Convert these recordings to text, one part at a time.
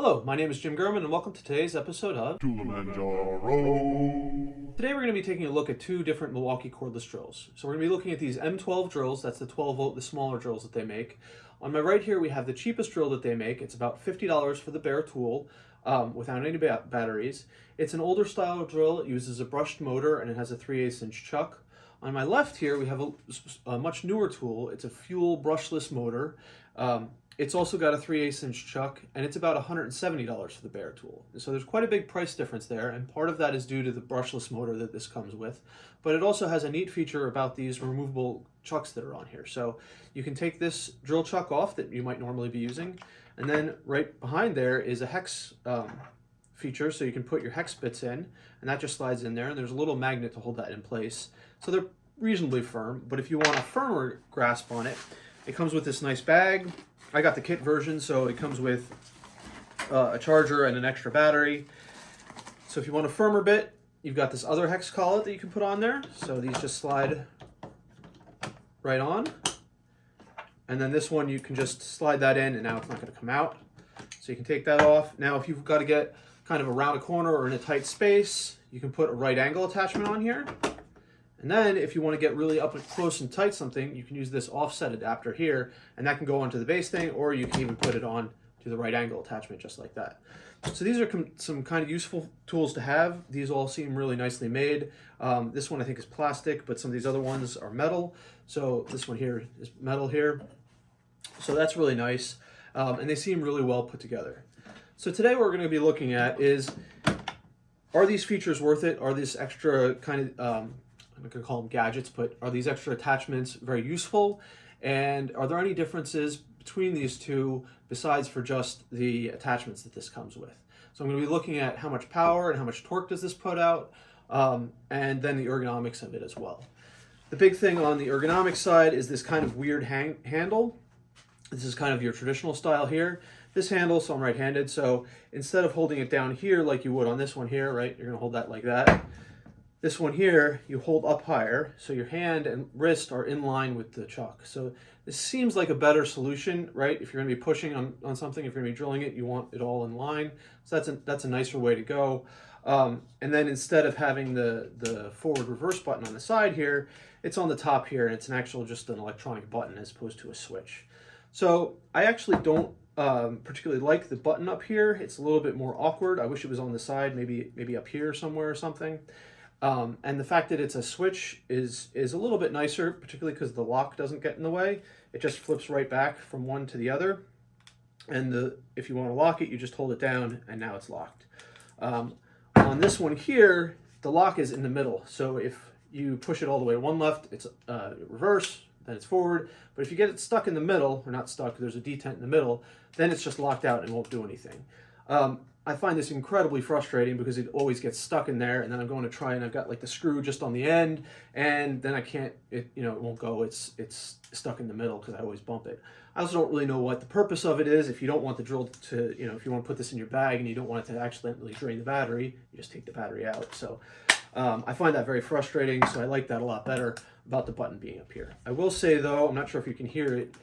Hello, my name is Jim Gurman and welcome to today's episode of Kilimanjaro. Today we're going to be taking a look at two different Milwaukee cordless drills. So we're going to be looking at these M12 drills, that's the 12 volt, the smaller drills that they make. On my right here we have the cheapest drill that they make. It's about $50 for the bare tool without any batteries. It's an older style drill. It uses a brushed motor and it has a 3/8 inch chuck. On my left here we have a much newer tool. It's a fuel brushless motor. It's also got a 3/8 inch chuck, and it's about $170 for the bare tool. So there's quite a big price difference there, and part of that is due to the brushless motor that this comes with. But it also has a neat feature about these removable chucks that are on here. So you can take this drill chuck off that you might normally be using, and then right behind there is a hex feature, so you can put your hex bits in, and that just slides in there, and there's a little magnet to hold that in place. So they're reasonably firm, but if you want a firmer grasp on it, it comes with this nice bag. I got the kit version, so it comes with a charger and an extra battery. So if you want a firmer bit, you've got this other hex collet that you can put on there. So these just slide right on. And then this one, you can just slide that in, and now it's not going to come out. So you can take that off. Now, if you've got to get kind of around a corner or in a tight space, you can put a right angle attachment on here. And then if you want to get really up close and tight something, you can use this offset adapter here, and that can go onto the base thing, or you can even put it on to the right angle attachment just like that. So these are some kind of useful tools to have. These all seem really nicely made. This one I think is plastic, but some of these other ones are metal. So this one here is metal here. So that's really nice. And they seem really well put together. So today what we're going to be looking at is, are these features worth it? Are these extra kind of, I'm not going to call them gadgets, but are these extra attachments very useful? And are there any differences between these two besides for just the attachments that this comes with? So I'm going to be looking at how much power and how much torque does this put out, and then the ergonomics of it as well. The big thing on the ergonomics side is this kind of weird handle. This is kind of your traditional style here. This handle, so I'm right-handed, so instead of holding it down here like you would on this one here, right, you're going to hold that like that. This one here, you hold up higher, so your hand and wrist are in line with the chuck. So this seems like a better solution, right? If you're going to be pushing on something, if you're going to be drilling it, you want it all in line. So that's a nicer way to go. And then instead of having the forward reverse button on the side here, it's on the top here, and it's just an electronic button as opposed to a switch. So I actually don't particularly like the button up here. It's a little bit more awkward. I wish it was on the side, maybe up here somewhere or something. And the fact that it's a switch is a little bit nicer, particularly because the lock doesn't get in the way. It just flips right back from one to the other. And if you want to lock it, you just hold it down, and now it's locked. On this one here, the lock is in the middle. So if you push it all the way one left, it's reverse, then it's forward. But if you get it stuck in the middle, or not stuck, there's a detent in the middle, then it's just locked out and won't do anything. I find this incredibly frustrating because it always gets stuck in there, and then I'm going to try, and I've got like the screw just on the end, and then I can't, it won't go. It's stuck in the middle because I always bump it. I also don't really know what the purpose of it is. If you don't want the drill to, if you want to put this in your bag and you don't want it to accidentally drain the battery, you just take the battery out. So I find that very frustrating, so I like that a lot better about the button being up here. I will say though, I'm not sure if you can hear it,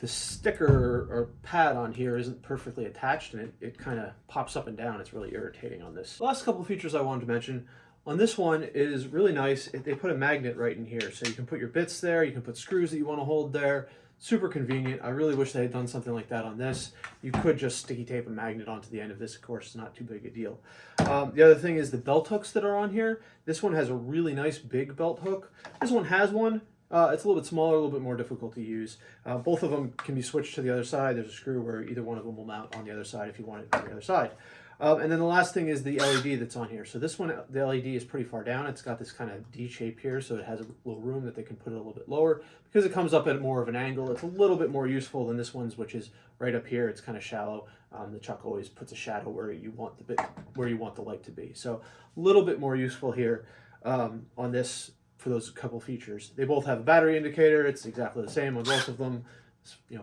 the sticker or pad on here isn't perfectly attached, and it kind of pops up and down. It's really irritating on this. The last couple of features I wanted to mention on this one is really nice. They put a magnet right in here, so you can put your bits there, you can put screws that you want to hold there. Super convenient. I really wish they had done something like that on this. You could just sticky tape a magnet onto the end of this. Of course, it's not too big a deal. The other thing is the belt hooks that are on here. This one has a really nice big belt hook. This one has one. It's a little bit smaller, a little bit more difficult to use. Both of them can be switched to the other side. There's a screw where either one of them will mount on the other side if you want it on the other side. And then the last thing is the LED that's on here. So this one, the LED is pretty far down. It's got this kind of D shape here, so it has a little room that they can put it a little bit lower. Because it comes up at more of an angle, it's a little bit more useful than this one's, which is right up here. It's kind of shallow. The chuck always puts a shadow where you want the light to be. So a little bit more useful here on this for those couple features. They both have a battery indicator. It's exactly the same on both of them.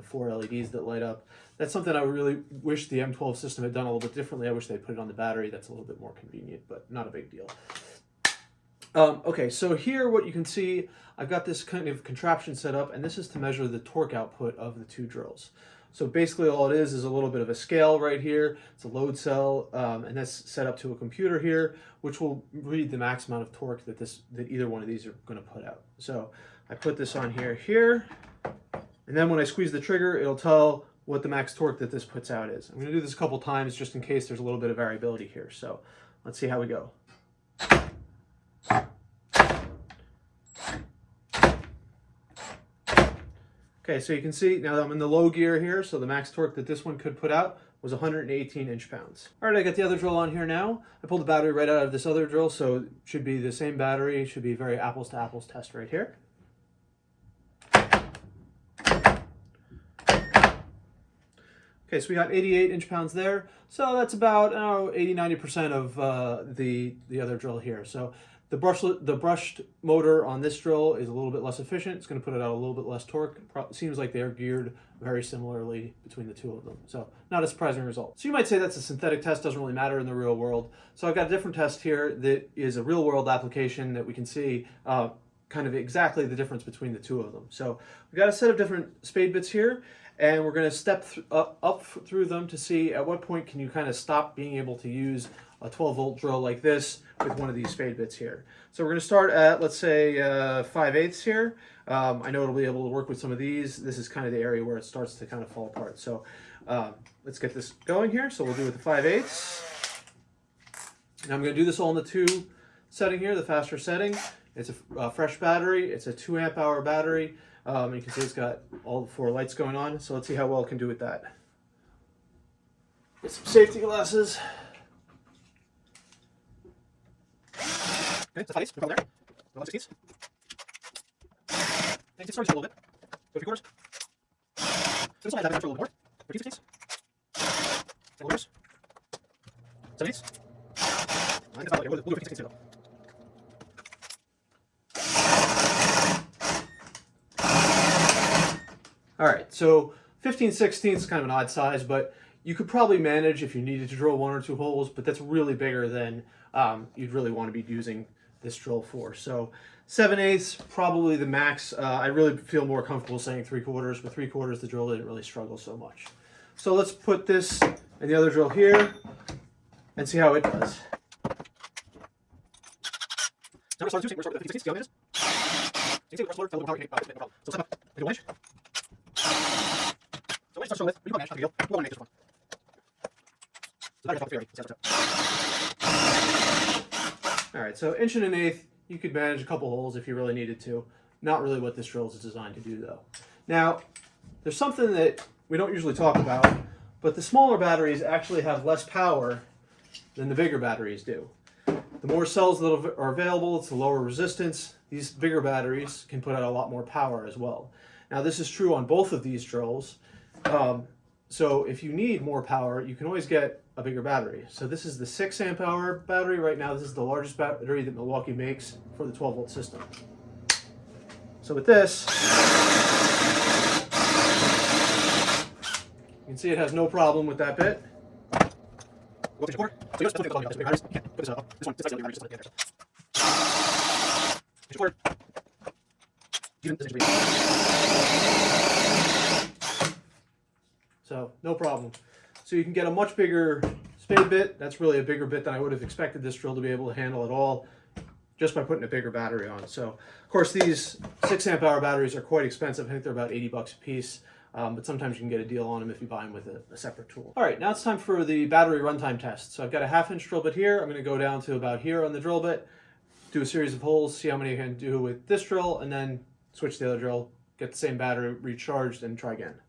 4 LEDs that light up. That's something I really wish the M12 system had done a little bit differently. I wish they'd put it on the battery. That's a little bit more convenient, but not a big deal. Okay, so here what you can see, I've got this kind of contraption set up, and this is to measure the torque output of the two drills. So basically all it is a little bit of a scale right here. It's a load cell, and that's set up to a computer here, which will read the max amount of torque that either one of these are going to put out. So I put this on here, and then when I squeeze the trigger, it'll tell what the max torque that this puts out is. I'm going to do this a couple times just in case there's a little bit of variability here. So let's see how we go. Okay, so you can see now that I'm in the low gear here, so the max torque that this one could put out was 118 inch-pounds. All right, I got the other drill on here now. I pulled the battery right out of this other drill, so it should be the same battery. It should be a very apples to apples test right here. Okay, so we got 88 inch-pounds there. So that's about 80–90% of the other drill here. So the brushed motor on this drill is a little bit less efficient. It's going to put it out a little bit less torque. Seems like they're geared very similarly between the two of them. So not a surprising result. So you might say that's a synthetic test, doesn't really matter in the real world. So I've got a different test here that is a real world application that we can see kind of exactly the difference between the two of them. So we've got a set of different spade bits here, and we're going to step up through them to see at what point can you kind of stop being able to use a 12-volt drill like this with one of these spade bits here. So we're going to start at, let's say, 5/8 here. I know it'll be able to work with some of these. This is kind of the area where it starts to kind of fall apart. So let's get this going here. So we'll do it with the 5/8. Now I'm going to do this all in the 2 setting here, the faster setting. It's a fresh battery. It's a 2 amp hour battery. You can see it's got all 4 lights going on. So let's see how well it can do with that. Get some safety glasses. Okay, that's 5/8. We're there. 1/16. Take it starts a little bit. Go 3/4. So this one has that a little bit more. 13/16. 10 quarters. 7/8. We'll do 15/16 here though. All right, so 15/16 is kind of an odd size, but you could probably manage if you needed to drill 1 or 2 holes, but that's really bigger than you'd really want to be using this drill for. So 7/8 probably the max. I really feel more comfortable saying 3/4. With 3/4, the drill didn't really struggle so much. So let's put this and the other drill here and see how it does. So we're starting to start with 15/16. See how it is? You can see we're slower, a little power, no problem. So step up, make 1 inch. So what you start with, we 1 inch, not a big deal. We want to make this one. So that is about the theory. All right, so 1 1/8, you could manage a couple holes if you really needed to. Not really what this drill is designed to do, though. Now, there's something that we don't usually talk about, but the smaller batteries actually have less power than the bigger batteries do. The more cells that are available, it's the lower resistance. These bigger batteries can put out a lot more power as well. Now, this is true on both of these drills. So if you need more power, you can always get a bigger battery. So this is the 6 amp hour battery right now. This is the largest battery that Milwaukee makes for the 12-volt system. So with this, you can see it has no problem with that bit. So you just put this one, this one, so no problem. So you can get a much bigger spade bit. That's really a bigger bit than I would have expected this drill to be able to handle at all, just by putting a bigger battery on. So of course these 6 amp hour batteries are quite expensive. I think they're about 80 bucks a piece. But sometimes you can get a deal on them if you buy them with a separate tool. All right, now it's time for the battery runtime test. So I've got a 1/2 inch drill bit here. I'm going to go down to about here on the drill bit, do a series of holes, see how many I can do with this drill, and then switch the other drill, get the same battery recharged, and try again.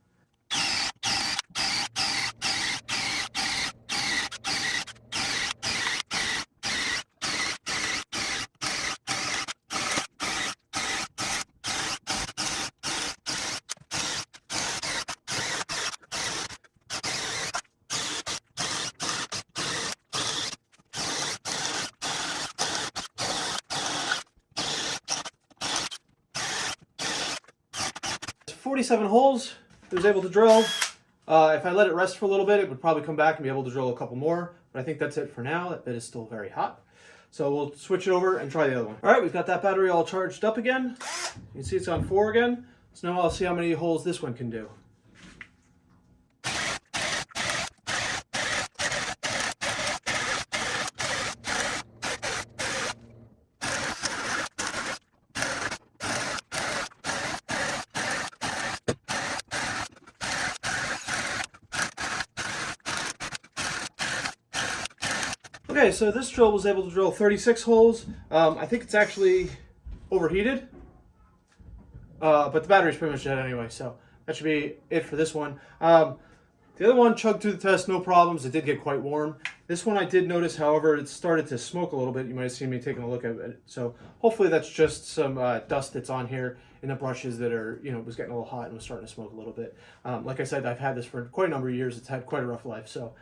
It's 47 holes it was able to drill. If I let it rest for a little bit, it would probably come back and be able to drill a couple more, but I think that's it for now. That bit is still very hot. So we'll switch it over and try the other one. All right, we've got that battery all charged up again. You can see it's on 4 again. So now I'll see how many holes this one can do. Okay, so this drill was able to drill 36 holes. I think it's actually overheated, but the battery's pretty much dead anyway, so that should be it for this one. The other one chugged through the test, no problems. It did get quite warm. This one I did notice, however, it started to smoke a little bit. You might have seen me taking a look at it. So hopefully that's just some dust that's on here in the brushes that are, was getting a little hot and was starting to smoke a little bit. Like I said, I've had this for quite a number of years. It's had quite a rough life, so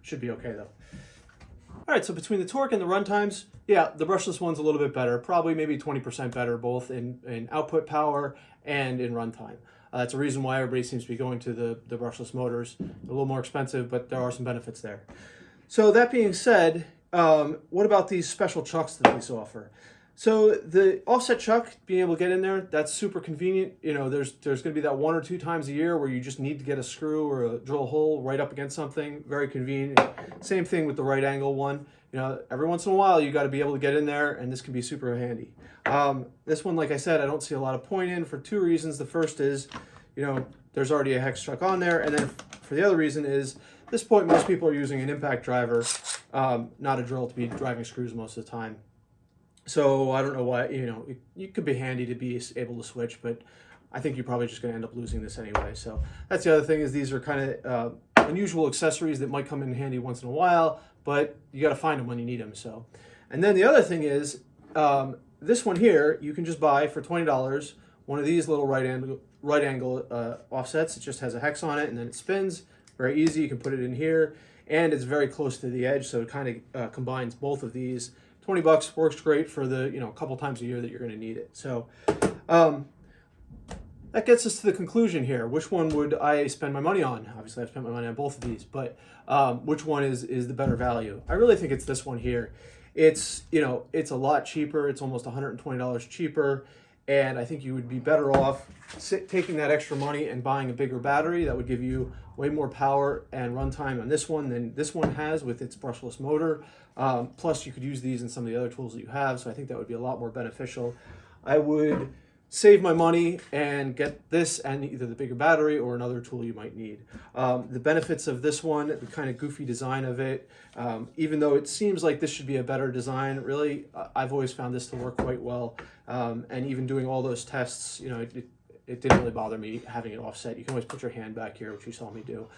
should be okay though. All right, so between the torque and the runtimes, yeah, the brushless one's a little bit better, probably maybe 20% better, both in output power and in runtime. That's a reason why everybody seems to be going to the brushless motors. They're a little more expensive, but there are some benefits there. So that being said, what about these special chucks that these offer? So the offset chuck, being able to get in there, that's super convenient. There's going to be that 1 or 2 times a year where you just need to get a screw or drill a hole right up against something. Very convenient. Same thing with the right angle one. Every once in a while you got to be able to get in there, and this can be super handy. This one, like I said, I don't see a lot of point in for 2 reasons. The first is, there's already a hex chuck on there, and then for the other reason is, at this point most people are using an impact driver, not a drill, to be driving screws most of the time. So I don't know why, it could be handy to be able to switch, but I think you're probably just going to end up losing this anyway. So that's the other thing, is these are kind of unusual accessories that might come in handy once in a while, but you got to find them when you need them. So, and then the other thing is, this one here, you can just buy for $20 one of these little right angle offsets. It just has a hex on it, and then it spins. Very easy. You can put it in here, and it's very close to the edge, so it kind of combines both of these. 20 bucks works great for the couple times a year that you're going to need it. So that gets us to the conclusion here. Which one would I spend my money on? Obviously, I've spent my money on both of these, but which one is the better value? I really think it's this one here. It's it's a lot cheaper. It's almost $120 cheaper, and I think you would be better off taking that extra money and buying a bigger battery that would give you way more power and runtime on this one than this one has with its brushless motor. Plus, you could use these in some of the other tools that you have, so I think that would be a lot more beneficial. I would save my money and get this and either the bigger battery or another tool you might need. The benefits of this one, the kind of goofy design of it, even though it seems like this should be a better design, really, I've always found this to work quite well. And even doing all those tests, it didn't really bother me having it offset. You can always put your hand back here, which you saw me do,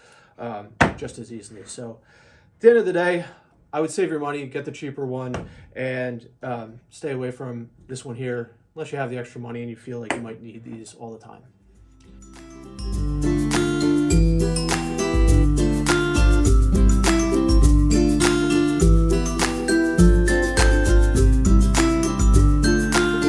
just as easily. So at the end of the day, I would save your money, get the cheaper one, and stay away from this one here, unless you have the extra money and you feel like you might need these all the time.